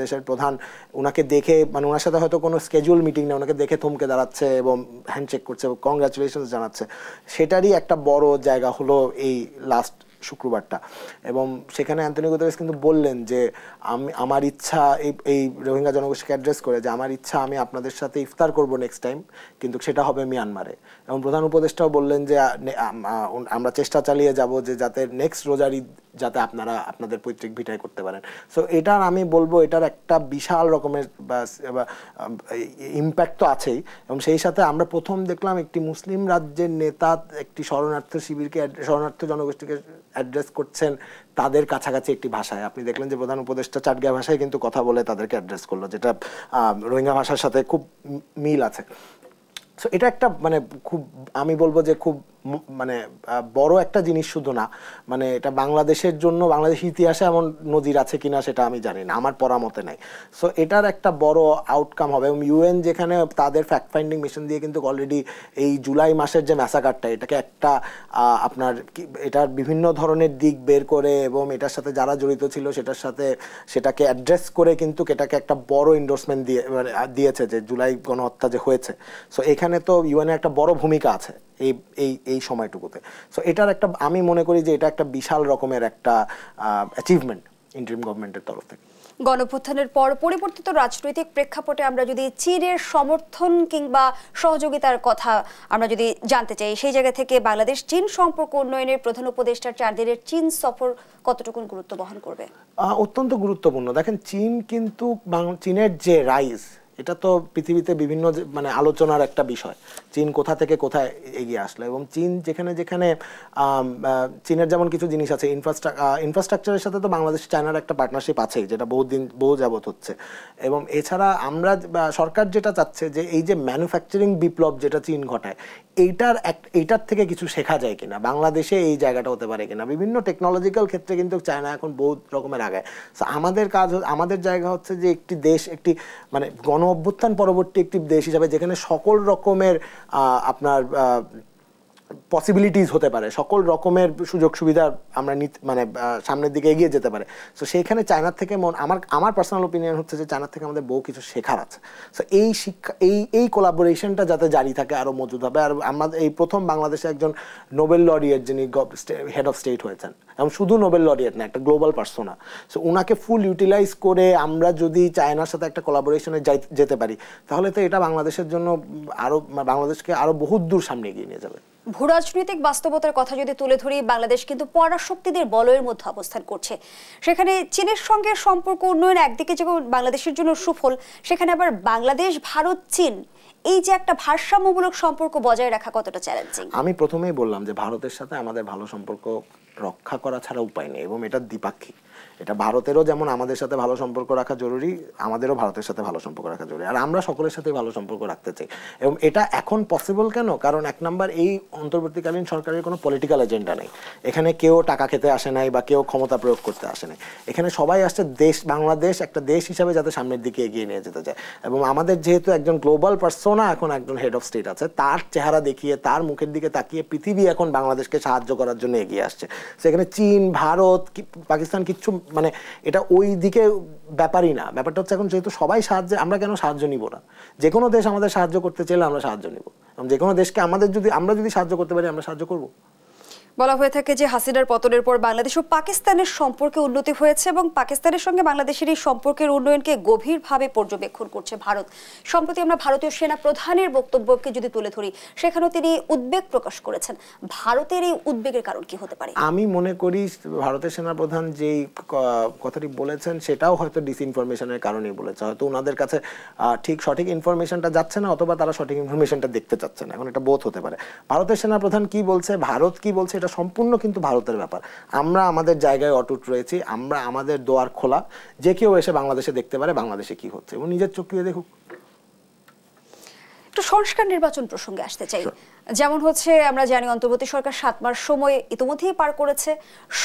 দেশের প্রধান ওনাকে দেখে, মানে ওনার সাথে হয়তো কোনো স্কেজুয়াল মিটিং নেই, ওনাকে দেখে থমকে দাঁড়াচ্ছে এবং হ্যান্ডশেক করছে, কংগ্রাচুলেশনস জানাচ্ছে। সেটারই একটা বড় জায়গা হলো এই লাস্ট শুক্রবারটা। এবং সেখানে অ্যান্টনিও গুতেরেস কিন্তু বললেন যে আমার ইচ্ছা এই রোহিঙ্গা জনগোষ্ঠীকে অ্যাড্রেস করে যে আমার ইচ্ছা আমি আপনাদের সাথে ইফতার করব নেক্সট টাইম, কিন্তু সেটা হবে মিয়ানমারে। এবং প্রধান উপদেষ্টাও বললেন যে আমরা চেষ্টা চালিয়ে যাব যে যাতে নেক্সট রোজার ঈদ যাতে আপনারা আপনাদের পৈতৃক ভিটায় করতে পারেন। সো এটার আমি বলবো এটার একটা বিশাল রকমের ইম্প্যাক্ট তো আছেই। এবং সেই সাথে আমরা প্রথম দেখলাম একটি মুসলিম রাজ্যের নেতা একটি শরণার্থী শিবিরকে, শরণার্থী জনগোষ্ঠীকে অ্যাড্রেস করছেন তাদের কাছাকাছি একটি ভাষায়। আপনি দেখলেন যে প্রধান উপদেষ্টা চাটগা ভাষায় কিন্তু কথা বলে তাদেরকে অ্যাড্রেস করলো, যেটা রোহিঙ্গা ভাষার সাথে খুব মিল আছে। সো এটা একটা মানে খুব আমি বলবো যে খুব মানে বড় একটা জিনিস শুধু না, মানে এটা বাংলাদেশের জন্য, বাংলাদেশ ইতিহাসে এমন নজির আছে কিনা সেটা আমি জানি না, আমার পরামতে নাই। সো এটার একটা বড় আউটকাম হবে। এবং ইউএন যেখানে তাদের ফ্যাক্ট ফাইন্ডিং মিশন দিয়ে কিন্তু অলরেডি এই জুলাই মাসের যে ম্যাসাকারটা, এটাকে একটা আপনার এটার বিভিন্ন ধরনের দিক বের করে এবং এটার সাথে যারা জড়িত ছিল সেটাকে অ্যাড্রেস করে কিন্তু এটাকে একটা বড় এন্ডোর্সমেন্ট দিয়েছে যে জুলাই গণহত্যা যে হয়েছে। সো এখানে তো ইউএনের একটা বড় ভূমিকা আছে এই সময়টুকুতে। সো এটার একটা আমি মনে করি যে এটা একটা বিশাল রকমের একটা অ্যাচিভমেন্ট ইন্টারিম গভর্নমেন্টের তরফ থেকে। গণঅভ্যুত্থানের পর পরিবর্তিত রাজনৈতিক প্রেক্ষাপটে আমরা যদি চীনের সমর্থন কিংবা সহযোগিতার কথা আমরা যদি জানতে চাই, সেই জায়গা থেকে বাংলাদেশ চীন সম্পর্ক উন্নয়নের প্রধান উপদেষ্টার 4 দিনের চীন সফর কতটুকু গুরুত্ব বহন করবে? অত্যন্ত গুরুত্বপূর্ণ। দেখেন চীন কিন্তু চীনের যে রাইজ, এটা তো পৃথিবীতে বিভিন্ন মানে আলোচনার একটা বিষয়। চীন কোথা থেকে কোথায় এগিয়ে আসলো এবং চীন যেখানে যেখানে চীনের যেমন কিছু জিনিস আছে, ইনফ্রাস্ট্রাকচারের সাথে তো বাংলাদেশ চায়নার একটা পার্টনারশিপ আছেই, যেটা বহু যাবত হচ্ছে। এবং এছাড়া আমরা সরকার যেটা চাচ্ছে যে এই যে ম্যানুফ্যাকচারিং বিপ্লব যেটা চীন ঘটায়, এইটার থেকে কিছু শেখা যায় কিনা, বাংলাদেশে এই জায়গাটা হতে পারে কিনা। বিভিন্ন টেকনোলজিক্যাল ক্ষেত্রে কিন্তু চায়না এখন বহু রকমের আগায়। সো আমাদের জায়গা হচ্ছে যে একটি দেশ, একটি মানে অভ্যুত্থান পরবর্তী একটি দেশ হিসাবে যেখানে সকল রকমের আপনার পসিবিলিটিস হতে পারে, সকল রকমের সুযোগ সুবিধা আমরা মানে সামনের দিকে এগিয়ে যেতে পারে। সো সেইখানে চায়নার থেকে আমার পার্সোনাল ওপিনিয়ন হচ্ছে যে চায়নার থেকে আমাদের বহু কিছু শেখার আছে। সো এই শিক্ষা এই কোলাবোরেশনটা যাতে জারি থাকে, আরও মজুদ হবে। আর আমাদের এই প্রথম বাংলাদেশে একজন নোবেল লরিয়েট যিনি হেড অফ স্টেট হয়েছেন, এবং শুধু নোবেল লরিয়েট না, একটা গ্লোবাল পার্সোনা। সো ওনাকে ফুল ইউটিলাইজ করে আমরা যদি চায়নার সাথে একটা কোলাবোরেশনে যেতে পারি, তাহলে তো এটা বাংলাদেশের জন্য বাংলাদেশকে আরও বহুত দূর সামনে এগিয়ে নিয়ে যাবে। ভূরাজনৈতিক বাস্তবতার কথা যদি তুলে ধরি, বাংলাদেশ কিন্তু পরাশক্তিদের বলয়ের মধ্যে অবস্থান করছে। সেখানে চীনের সঙ্গে সম্পর্ক উন্নয়ন একদিকে যেমন বাংলাদেশের জন্য সুফল, সেখানে আবার বাংলাদেশ, ভারত, চীন এই যে একটা ভারসাম্যমূলক সম্পর্ক বজায় রাখা কতটা চ্যালেঞ্জিং। আমি প্রথমেই বললাম যে ভারতের সাথে আমাদের ভালো সম্পর্ক রক্ষা করা ছাড়া উপায় নেই এবং এটা দ্বিপাক্ষিক। এটা ভারতেরও যেমন আমাদের সাথে ভালো সম্পর্ক রাখা জরুরি, আমাদেরও ভারতের সাথে ভালো সম্পর্ক রাখা জরুরি, আর আমরা সকলের সাথে ভালো সম্পর্ক রাখতে চাই। এবং এটা এখন পসিবল কেন? কারণ এক নাম্বার, এই অন্তর্বর্তীকালীন সরকারের কোনো পলিটিক্যাল এজেন্ডা নেই। এখানে কেউ টাকা খেতে আসে নাই বা কেউ ক্ষমতা প্রয়োগ করতে আসে নাই। এখানে সবাই আসছে দেশ, বাংলাদেশ একটা দেশ হিসাবে যাতে সামনের দিকে এগিয়ে নিয়ে যেতে চায়। এবং আমাদের যেহেতু একজন গ্লোবাল পার্সোনা, এখন একজন হেড অফ স্টেট আছে, তার চেহারা দেখিয়ে, তার মুখের দিকে তাকিয়ে পৃথিবী এখন বাংলাদেশকে সাহায্য করার জন্য এগিয়ে আসছে। সেখানে চীন, ভারত, পাকিস্তান কিচ্ছু, মানে এটা ওই দিকে ব্যাপারই না। ব্যাপারটা হচ্ছে এখন যেহেতু সবাই সাহায্যে, আমরা কেন সাহায্য নিব না? যে কোনো দেশ আমাদের সাহায্য করতে চাইলে আমরা সাহায্য নিব, এবং যে কোনো দেশকে আমরা যদি সাহায্য করতে পারি, আমরা সাহায্য করব। বলা হয়ে থাকে যে হাসিনার পতনের পর বাংলাদেশ ও পাকিস্তানের সম্পর্কে উন্নতি হয়েছে এবং পাকিস্তানের সঙ্গে বাংলাদেশের এই সম্পর্কের উন্নয়নকে গভীরভাবে পর্যবেক্ষণ করছে ভারত। সম্প্রতি আমরা ভারতীয় সেনা প্রধানের বক্তব্যকে যদি তুলে ধরি, সেখানেও তিনি উদ্বেগ প্রকাশ করেছেন। ভারতের এই উদ্বেগের কারণ কি হতে পারে? আমি মনে করি ভারতের সেনা প্রধান যেই কথাটি বলেছেন সেটাও হয়তো ডিসইনফরমেশনের কারণেই বলেছে। হয়তো ওনাদের কাছে ঠিক সঠিক ইনফরমেশনটা যাচ্ছে না, অথবা তারা সঠিক ইনফরমেশনটা দেখতে চাচ্ছে না। এখন এটা বোধ হতে পারে। ভারতের সেনা প্রধান কি বলছে, ভারত কি বলছে, এটা সম্পূর্ণ কিন্তু ভারতের ব্যাপার। আমরা আমাদের জায়গায় অটুট রয়েছি, আমরা আমাদের দোয়ার খোলা, যে কেউ এসে বাংলাদেশে দেখতে পারে বাংলাদেশে কি হচ্ছে এবং নিজের চোখ দিয়ে দেখুক। একটু সংস্কার নির্বাচন প্রসঙ্গে আসতে চাই। যেমন হচ্ছে আমরা জানি অন্তর্বর্তী সরকার 7 মাস সময় ইতিমধ্যেই পার করেছে।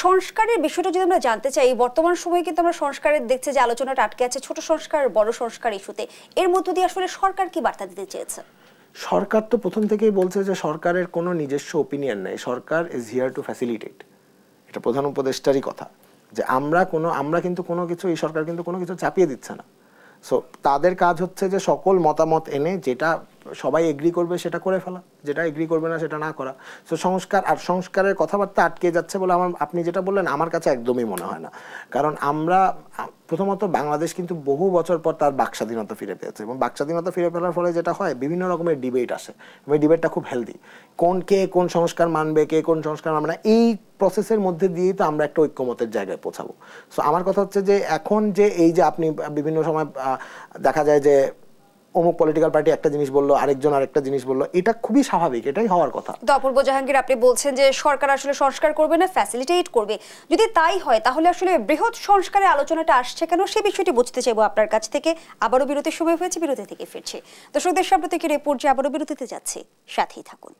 সংস্কারের বিষয়টা যদি আমরা জানতে চাই, বর্তমান সময়ে কিন্তু আমরা সংস্কারের দেখছি যে আলোচনাটা আটকে আছে ছোট সংস্কার, বড় সংস্কার ইস্যুতে। এর মধ্য দিয়ে আসলে সরকার কি বার্তা দিতে চেয়েছে? সরকার তো প্রথম থেকেই বলছে যে সরকারের কোনো নিজস্ব ওপিনিয়ন নেই, সরকার ইজ হিয়ার টু ফ্যাসিলিটেট। এটা প্রধান উপদেষ্টারই কথা, যে আমরা কিন্তু কোনো কিছু, এই সরকার কিন্তু কোনো কিছু চাপিয়ে দিচ্ছে না। সো তাদের কাজ হচ্ছে যে সকল মতামত এনে যেটা সবাই এগ্রি করবে সেটা করে ফেলা, যেটা এগ্রি করবে না সেটা না করা। সো সংস্কারের কথাবার্তা আটকে যাচ্ছে বলে আপনি যেটা বললেন আমার কাছে একদমই মনে হয় না। কারণ আমরা প্রথমত বাংলাদেশ কিন্তু বহু বছর পর তার বাকস্বাধীনতা ফিরে পেয়েছে, এবং বাকস্বাধীনতা ফিরে পেলার ফলে যেটা হয়, বিভিন্ন রকমের ডিবেট আসে, এবং এই ডিবেটটা খুব হেলদি। কে কোন সংস্কার মানবে, কে কোন সংস্কার মানবে না, এই প্রসেসের মধ্যে দিয়েই তো আমরা একটা ঐক্যমতের জায়গায় পৌঁছাবো। সো আমার কথা হচ্ছে যে এখন যে এই যে আপনি বিভিন্ন সময় দেখা যায় যে অমুক পলিটিক্যাল পার্টি একটা জিনিস বললো, আরেকজন আরেকটা জিনিস বললো, এটা খুবই স্বাভাবিক, এটাই হওয়ার কথা। তো অপূর্ব জাহাঙ্গীর, আপনি বলছেন যে সরকার আসলে সংস্কার করবে না, ফ্যাসিলিটেট করবে। যদি তাই হয় তাহলে আসলে বৃহৎ সংস্কারের আলোচনাটা আসছে কেন, সেই বিষয়টি বুঝতে চাইবো আপনার কাছ থেকে। আবারও বিরতির সময় হয়েছে, বিরতি থেকে ফিরছি। দর্শকদের সাম্প্রতিক রিপোর্ট যে আবারও বিরতিতে যাচ্ছে, সাথেই থাকুন।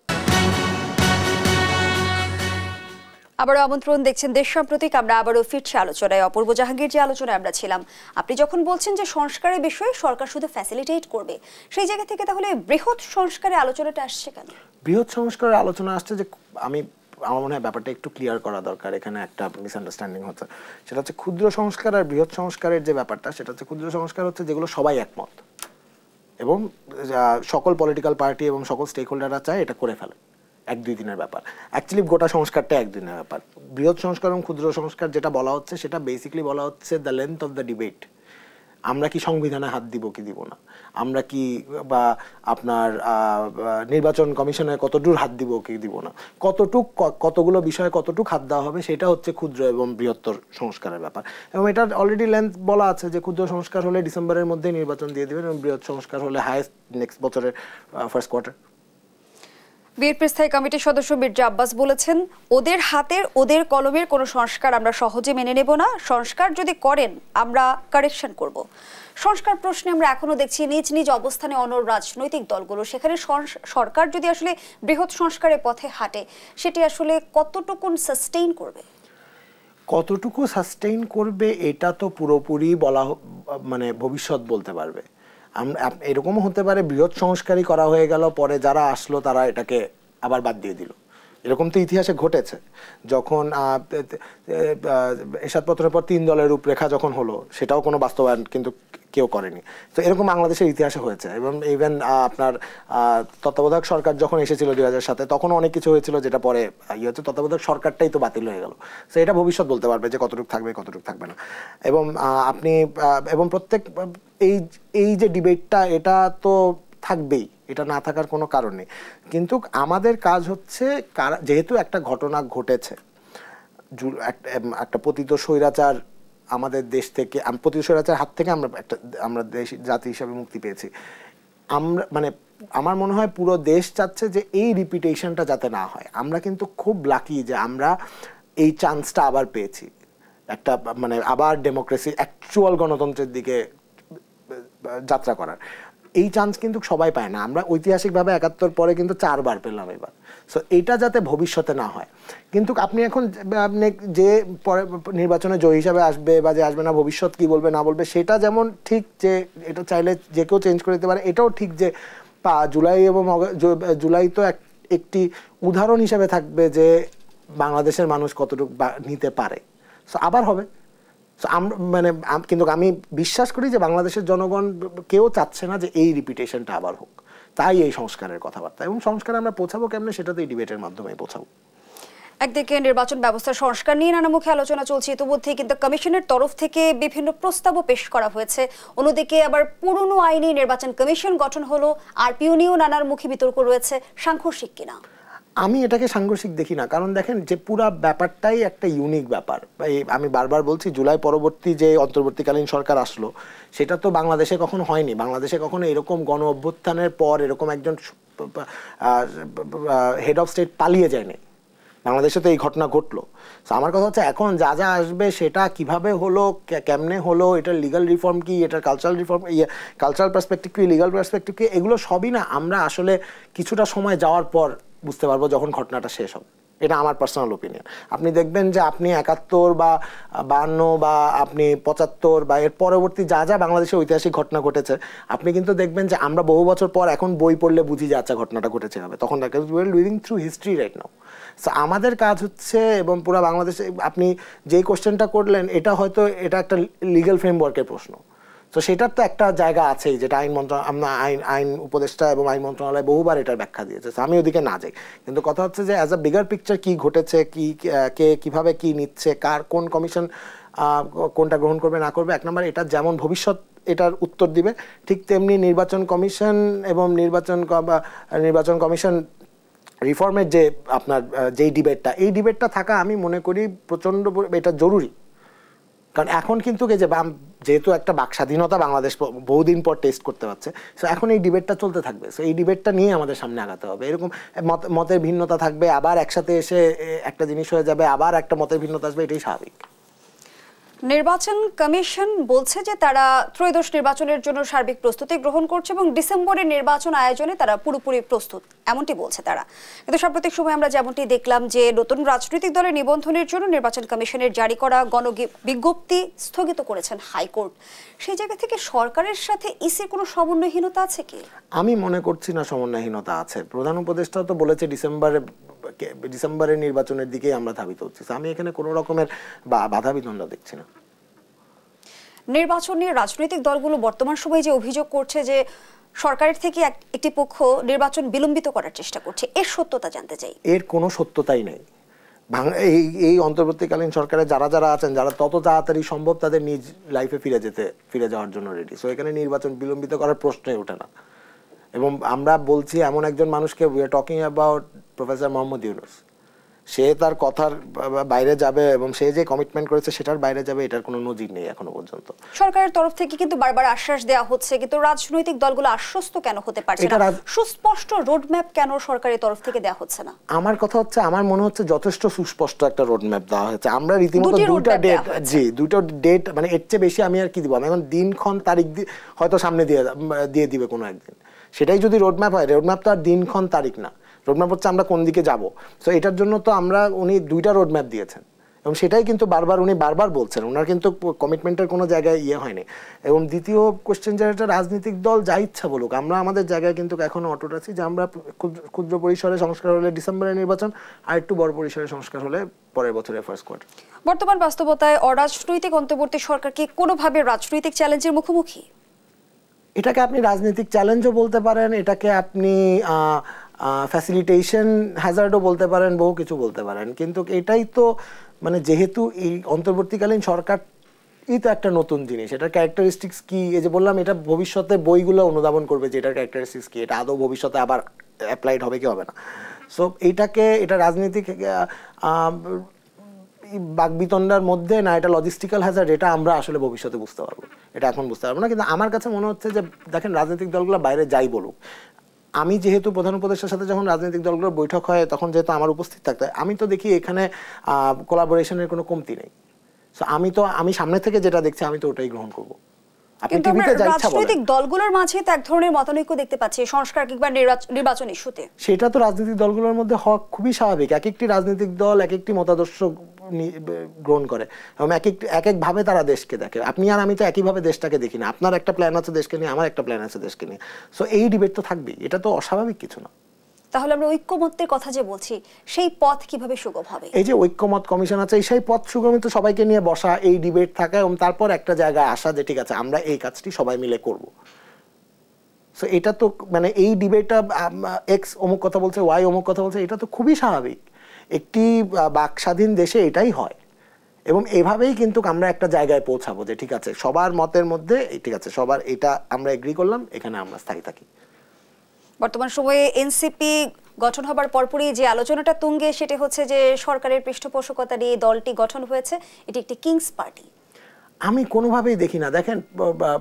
আবারও আমন্ত্রণ, দেখছেন দেশ সাম্প্রতিক। আমরা আবারও ফিরছি আলোচনায়। অপূর্ব জাহাঙ্গীর, যে আলোচনায় আমরা ছিলাম, আপনি যখন বলছেন যে সংস্কারের বিষয়ে সরকার শুধু ফ্যাসিলিটেট করবে, সেই জায়গা থেকে তাহলে বৃহৎ সংস্কারের আলোচনাটা আসছে কেন? বৃহৎ সংস্কারের আলোচনা আসছে যে আমার মনে হয় ব্যাপারটা একটু ক্লিয়ার করা দরকার। এখানে একটা মিসআন্ডারস্ট্যান্ডিং হচ্ছে। সেটা হচ্ছে ক্ষুদ্র সংস্কার আর বৃহৎ সংস্কারের যে ব্যাপারটা, সেটা হচ্ছে ক্ষুদ্র সংস্কার হচ্ছে যেগুলো সবাই একমত এবং সকল পলিটিক্যাল পার্টি এবং সকল স্টেক হোল্ডাররা চায় এটা করে ফেলে, 1-2 দিনের ব্যাপার। অ্যাকচুয়ালি গোটা সংস্কারটা 1 দিনের ব্যাপার। বৃহৎ সংস্কার এবং ক্ষুদ্র সংস্কার যেটা বলা হচ্ছে, সেটা বেসিক্যালি বলা হচ্ছে the length of the debate. আমরা কি সংবিধানে হাত দিব কি দিব না, আমরা কি বা আপনার নির্বাচন কমিশনে কতদূর হাত দিব কি দিব না, কতগুলো বিষয়ে কতটুক হাত দেওয়া হবে, সেটা হচ্ছে ক্ষুদ্র এবং বৃহত্তর সংস্কারের ব্যাপার। এবং এটা অলরেডি লেন্থ বলা আছে যে ক্ষুদ্র সংস্কার হলে ডিসেম্বরের মধ্যে নির্বাচন দিয়ে দেবেন, এবং বৃহৎ সংস্কার হলে হাইয়েস্ট নেক্সট বছরের ফার্স্ট কোয়ার্টার। বিএনপি স্থায়ী কমিটির সদস্য মির্জা আব্বাস বলেছেন, ওদের হাতের ওদের কলমের কোনো সংস্কার আমরা সহজে মেনে নেব না, সংস্কার যদি করেন আমরা কারেকশন করব। সংস্কার প্রশ্নে আমরা এখনো দেখছি নিজ নিজ অবস্থানে অনড় রাজনৈতিক দলগুলো। সেখানে সরকার যদি আসলে বৃহৎ সংস্কারের পথে হাঁটে, সেটি আসলে কতটুকু সাস্টেইন করবে? কতটুকু সাস্টেইন করবে এটা তো পুরোপুরি বলা, মানে ভবিষ্যৎ বলতে পারবে। এরকমও হতে পারে বৃহৎ সংস্কারই করা হয়ে গেল, পরে যারা আসলো তারা এটাকে আবার বাদ দিয়ে দিল। এরকম তো ইতিহাসে ঘটেছে। যখন এরশাদপত্রের পর 3 দলের রূপরেখা যখন হলো, সেটাও কোনো বাস্তবায়ন কিন্তু কেউ করেনি। তো এরকম বাংলাদেশের ইতিহাসে হয়েছে। এবং ইভেন আপনার তত্ত্বাবধায়ক সরকার যখন এসেছিল 2007, তখন অনেক কিছু হয়েছিল যেটা পরে হচ্ছে, তত্ত্বাবধায়ক সরকারটাই তো বাতিল হয়ে গেল। তো এটা ভবিষ্যৎ বলতে পারবে যে কতটুকু থাকবে কতটুকু থাকবে না। এবং এবং প্রত্যেক এই যে ডিবেটটা, এটা তো থাকবেই, এটা না থাকার কোনো কারণ নেই। কিন্তু আমাদের কাজ হচ্ছে, যেহেতু একটা ঘটনা ঘটেছে, একটা পতিত স্বৈরাচার আমাদের দেশ থেকে, পতিত স্বৈরাচার হাত থেকে আমরা জাতি হিসাবে মুক্তি পেয়েছি। আমার মনে হয় পুরো দেশ চাচ্ছে যে এই রিপিটেশনটা যাতে না হয়। আমরা কিন্তু খুব লাকি যে আমরা এই চান্সটা আবার পেয়েছি, একটা মানে আবার ডেমোক্রেসি অ্যাকচুয়াল গণতন্ত্রের দিকে যাত্রা করার এই চান্স কিন্তু সবাই পায় না। আমরা ঐতিহাসিকভাবে ৭১ পরে কিন্তু 4 বার পেলাম এবার। সো এইটা যাতে ভবিষ্যতে না হয়। কিন্তু আপনি এখন আপনি যে পরে নির্বাচনে জয়ী হিসাবে আসবে বা যে আসবে না, ভবিষ্যৎ কি বলবে না বলবে সেটা যেমন ঠিক, যে এটা চাইলে যে কেউ চেঞ্জ করে দিতে পারে, এটাও ঠিক যে জুলাই এবং জুলাই তো একটি উদাহরণ হিসেবে থাকবে যে বাংলাদেশের মানুষ কতটুকু নিতে পারে। সো আবার হবে। মানে কিন্তু আমি বিশ্বাস করি যে বাংলাদেশের জনগণ কেউ চাচ্ছে না যে এই রিপিটেশনটা আবার হোক, তাই এই সংস্কারের কথাবার্তা। এবং সংস্কার আমরা পৌঁছাবো কেমনে, সেটা তো এই ডিবেটের মাধ্যমে পৌঁছাবো। একদিকে নির্বাচন ব্যবস্থার সংস্কার নিয়ে নানামুখী আলোচনা চলছে ইতিমধ্যে, কিন্তু কমিশনের তরফ থেকে বিভিন্ন প্রস্তাবও পেশ করা হয়েছে। অন্যদিকে আবার পুরনো আইনে নির্বাচন কমিশন গঠন হলো, আরপিও নিয়েও নানামুখী বিতর্ক রয়েছে। সাংঘর্ষিক কিনা? আমি এটাকে সাংঘর্ষিক দেখি না, কারণ দেখেন যে পুরা ব্যাপারটাই একটা ইউনিক ব্যাপার। আমি বারবার বলছি, জুলাই পরবর্তী যে অন্তর্বর্তীকালীন সরকার আসলো সেটা তো বাংলাদেশে কখনো হয়নি। বাংলাদেশে কখনো এরকম গণ অভ্যুত্থানের পর এরকম একজন হেড অফ স্টেট পালিয়ে যায়নি। বাংলাদেশে তো এই ঘটনা ঘটলো। আমার কথা হচ্ছে এখন যা যা আসবে সেটা কিভাবে হলো, কেমনে হলো, এটার লিগাল রিফর্ম কি, এটার কালচারাল রিফর্ম, কালচারাল পার্সপেক্টিভ কি, লিগাল পার্সপেক্টিভ কি, এগুলো সবই না আমরা আসলে কিছুটা সময় যাওয়ার পর বুঝতে পারবো যখন ঘটনাটা শেষ হবে। এটা আমার পার্সোনাল ওপিনিয়ন। আপনি দেখবেন যে আপনি ৭১ বা ৫২ বা আপনি ৭৫ বা এর পরবর্তী যা যা বাংলাদেশে ঐতিহাসিক ঘটনা ঘটেছে, আপনি কিন্তু দেখবেন যে আমরা বহু বছর পর এখন বই পড়লে বুঝি যে আচ্ছা ঘটনাটা ঘটেছে হবে। তখন we are living through history right now. So আমাদের কাজ হচ্ছে, এবং পুরো বাংলাদেশে আপনি যেই কোশ্চেনটা করলেন এটা হয়তো এটা একটা লিগ্যাল ফ্রেমওয়ার্কের প্রশ্ন। তো সেটার তো একটা জায়গা আছেই, যেটা আইন উপদেষ্টা এবং আইন মন্ত্রণালয় বহুবার এটার ব্যাখ্যা দিয়েছে। আমি ওদিকে না যাই, কিন্তু কথা হচ্ছে যে অ্যাজ আ বিগার পিকচার কি ঘটেছে, কে কিভাবে কি নিচ্ছে, কার কোন কমিশন কোনটা গ্রহণ করবে না করবে, এক নম্বর এটা যেমন ভবিষ্যৎ এটার উত্তর দিবে, ঠিক তেমনি নির্বাচন কমিশন এবং নির্বাচন কমিশন রিফর্মের যে আপনার যেই ডিবেটটা, এই ডিবেটটা থাকা আমি মনে করি প্রচণ্ড এটা জরুরি। কারণ এখন কিন্তু যেহেতু একটা বাক স্বাধীনতা বাংলাদেশ বহুদিন পর টেস্ট করতে পারছে, সো এখন এই ডিবেটটা চলতে থাকবে। সো এই ডিবেটটা নিয়ে আমাদের সামনে আগাতে হবে। এরকম মতের ভিন্নতা থাকবে, আবার একসাথে এসে একটা জিনিস হয়ে যাবে, আবার একটা মতের ভিন্নতা আসবে, এটাই স্বাভাবিক। নির্বাচন কমিশন বলছে যে তারা ত্রয়োদশ নির্বাচনের জন্য সার্বিক প্রস্তুতি গ্রহণ করছে এবং ডিসেম্বরের নির্বাচন আয়োজনে তারা পুরোপুরি প্রস্তুত, এমনটি বলছে তারা। কিন্তু সাম্প্রতিক সময় আমরা যেমনটি দেখলাম যে নতুন রাজনৈতিক দলের নিবন্ধনের জন্য নির্বাচন কমিশনের জারি করা বিজ্ঞপ্তি স্থগিত করেছেন হাইকোর্ট। সেই জায়গা থেকে সরকারের সাথে ইসির কোনো সমন্বয়হীনতা আছে কি? আমি মনে করছি না সমন্বয়হীনতা আছে। প্রধান উপদেষ্টা তো বলেছে ডিসেম্বরের নির্বাচনের দিকেই আমরা ধাবিত হচ্ছি। আমি এখানে কোনো রকমের বাধা বিতণ্ডা দেখছি না। নির্বাচন নিয়ে রাজনৈতিক দলগুলো বর্তমান সময়ে যে অভিযোগ করছে যে সরকারের থেকে একটি পক্ষ নির্বাচন বিলম্বিত করার চেষ্টা করছে, এর সত্যতা জানতে চাই। এর কোনো সত্যতাই নেই। এই অন্তর্বর্তীকালীন সরকারে যারা যারা আছেন, যারা তত তাড়াতাড়ি সম্ভব তাদের নিজ লাইফে ফিরে যাওয়ার জন্য রেডি। সো এখানে নির্বাচন বিলম্বিত করার প্রশ্নই ওঠে না। এবং আমরা বলছি এমন একজন মানুষকে, we are talking about professor Mohammad Yunus. সে তার কথার বাইরে যাবে এবং সে যে কমিটমেন্ট করেছে সেটার বাইরে যাবে, এটার কোনো নজির নেই এখনো পর্যন্ত। সরকারের তরফ থেকে কিন্তু বারবার আশ্বাস দেওয়া হচ্ছে, কিন্তু রাজনৈতিক দলগুলো আশ্বস্ত কেন হতে পারছে না? সুস্পষ্ট রোডম্যাপ কেন সরকারের তরফ থেকে দেওয়া হচ্ছে না? আমার কথা হচ্ছে, আমার মনে হচ্ছে যথেষ্ট সুস্পষ্ট একটা রোডম্যাপ দেওয়া হয়েছে। আমরা রীতিমতো দুটো ডেট, মানে এর চেয়ে বেশি আমি আর কি দিব। আমি এখন দিনক্ষণ তারিখ হয়তো সামনে দিয়ে দিবে কোনো একদিন। সেটাই যদি রোডম্যাপ হয়, রোডম্যাপ তো আর দিনক্ষণ তারিখ না, রোডম্যাপ হচ্ছে আমরা কোন দিকে যাব। সো এটার জন্য তো উনি 2টা রোডম্যাপ দিয়েছেন এবং সেটাই কিন্তু উনি বারবার বলছেন। ওনার কিন্তু কমিটমেন্টের কোনো জায়গায় হয়নি। এবং দ্বিতীয় কোশ্চেন, যেটা রাজনৈতিক দল যা ইচ্ছা বলুক, আমরা আমাদের জায়গায় কিন্তু এখনো অটুট আছি যে আমরা ক্ষুদ্র পরিসরে সংস্কার হলে ডিসেম্বরের নির্বাচন, আর একটু বড় পরিসরে সংস্কার হলে পরের বছরের ফার্স্ট কোয়ার্টার। বর্তমান বাস্তবতায় অরাজনৈতিক অন্তর্বর্তী সরকার কি কোনোভাবে রাজনৈতিক চ্যালেঞ্জের মুখোমুখি? এটাকে আপনি রাজনৈতিক চ্যালেঞ্জও বলতে পারেন, এটাকে আপনি ফ্যাসিলিটেশন হ্যাজার্ডও বলতে পারেন, বহু কিছু বলতে পারেন। কিন্তু এটাই তো মানে যেহেতু এই অন্তর্বর্তীকালীন সরকারই তো একটা নতুন জিনিস, এটার ক্যারেক্টারিস্টিক্স কি, এই যে বললাম এটা ভবিষ্যতে বইগুলো অনুধাবন করবে যে এটার ক্যারেক্টারিস্টিক্স কি, এটা আদৌ ভবিষ্যতে আবার অ্যাপ্লাইড হবে কি হবে না। সো এটা রাজনীতিক বাকবিতণ্ডার মধ্যে না, এটা লজিস্টিক্যাল হ্যাজার্ড, এটা আমরা আসলে ভবিষ্যতে বুঝতে পারবো, এটা এখন বুঝতে পারবো না। কিন্তু আমার কাছে মনে হচ্ছে যে দেখেন, রাজনৈতিক দলগুলো বাইরে যাই বলুক, আমি যেহেতু প্রধান উপদেষ্টার সাথে যখন রাজনৈতিক দলগুলোর বৈঠক হয় তখন যেহেতু আমার উপস্থিত থাকতে হয়, আমি তো দেখি এখানে কোলাবোরেশনের কোনো কমতি নেই। সো আমি সামনে থেকে যেটা দেখছি আমি তো ওটাই গ্রহণ করব। আপনি কিন্তু টিভিতে যা ইচ্ছা বলেন, রাজনৈতিক দলগুলোর মাঝে তো এক ধরনের মতানৈক্য দেখতে পাচ্ছি সংস্কার কিংবা নির্বাচন ইস্যুতে। সেটা তো রাজনৈতিক দলগুলোর মধ্যে হওয়া খুবই স্বাভাবিক। এক একটি রাজনৈতিক দল এক একটি মতাদর্শ গ্রহণ করে এবং এক এক ভাবে তারা দেশকে দেখে। আপনি আর আমি তো একইভাবে দেশটাকে দেখি না। আপনার একটা প্ল্যান আছে দেশকে নিয়ে, আমার একটা প্ল্যান আছে দেশকে নিয়ে। সো এই ডিবেট তো থাকবেই, এটা তো অস্বাভাবিক কিছু না। তাহলে আমরা ঐক্যমত্যের কথা যে বলছি সেই পথ কিভাবে সুগম হবে? এই যে ঐক্যমত কমিশন আছে, সেই পথ সুগমিত সবাইকে নিয়ে বসা, এই ডিবেট থাকা এবং তারপর একটা জায়গায় আসা যে ঠিক আছে আমরা এই কাজটি সবাই মিলে করব। সো এটা তো মানে এই ডিবেটটা এক্স অমুক কথা বলছে, ওয়াই অমুক কথা বলছে, এটা তো খুবই স্বাভাবিক। একটি বাক স্বাধীন দেশে এটাই হয় এবং এভাবেই কিন্তু আমরা একটা জায়গায় পৌঁছাবো যে ঠিক আছে সবার মতের মধ্যে ঠিক আছে সবার এটা আমরা এগ্রি করলাম, এখানে আমরা স্থায়ী থাকি। বর্তমান সময়ে এনসিপি গঠন হবার পরপরই যে আলোচনাটা তুঙ্গে সেটা হচ্ছে যে সরকারের পৃষ্ঠপোষকতা নিয়ে দলটি গঠন হয়েছে, এটি একটি কিংস পার্টি। আমি কোনোভাবেই দেখি না। দেখেন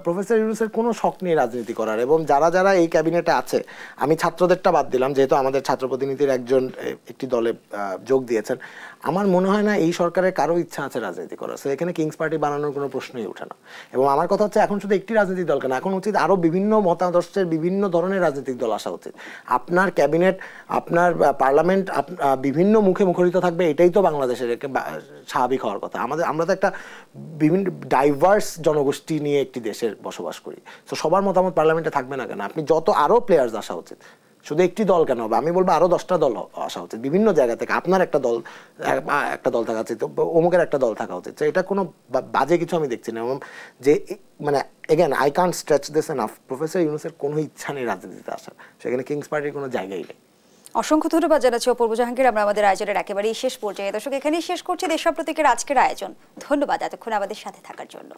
প্রফেসর ইউনূসের কোনো শখ নেই রাজনীতি করার এবং যারা যারা এই ক্যাবিনেটে আছে, আমি ছাত্রদেরটা বাদ দিলাম যেহেতু আমাদের ছাত্র প্রতিনিধির একজন একটি দলে যোগ দিয়েছেন, আমার মনে হয় না এই সরকারের কারো ইচ্ছা আছে রাজনীতি করার। সো এখানে কিংস পার্টি বানানোর কোনো প্রশ্নই ওঠে না। এবং আমার কথা হচ্ছে এখন শুধু একটি রাজনৈতিক দল কেন, এখন উচিত আরও বিভিন্ন মতাদর্শের বিভিন্ন ধরনের রাজনৈতিক দল আসা উচিত। আপনার ক্যাবিনেট, আপনার পার্লামেন্ট বিভিন্ন মুখে মুখরিত থাকবে, এটাই তো বাংলাদেশের স্বাভাবিক হওয়ার কথা। আমরা তো একটা বিভিন্ন ডাইভার্স জনগোষ্ঠী নিয়ে একটি দেশের বসবাস করি। তো সবার মতামত পার্লামেন্টে থাকবে না কেন? আপনি যত আরও প্লেয়ার্স আসা উচিত, শুধু একটি দল কেন হবে, আমি বলবো আরো 10টা দল আসা উচিত বিভিন্ন জায়গা থেকে। আপনার একটা দল থাকা উচিত, অমুকের একটা দল থাকা উচিত। এটা কোনো বাজে কিছু আমি দেখছি না। এবং যে মানে again I can't stretch this enough, professor ইউনূসের কোনো ইচ্ছা নেই রাজনীতিতে আসার, সেখানে কিংস পার্টির কোনো জায়গাই নেই। অসংখ্য ধন্যবাদ জানাচ্ছি অপূর্ব জাহাঙ্গীর। আমরা আমাদের আয়োজনের একেবারেই শেষ পর্যায়ে দর্শক এখানেই শেষ করছি দেশপ্রতীকের আজকের আয়োজন। ধন্যবাদ এতক্ষণ আমাদের সাথে থাকার জন্য।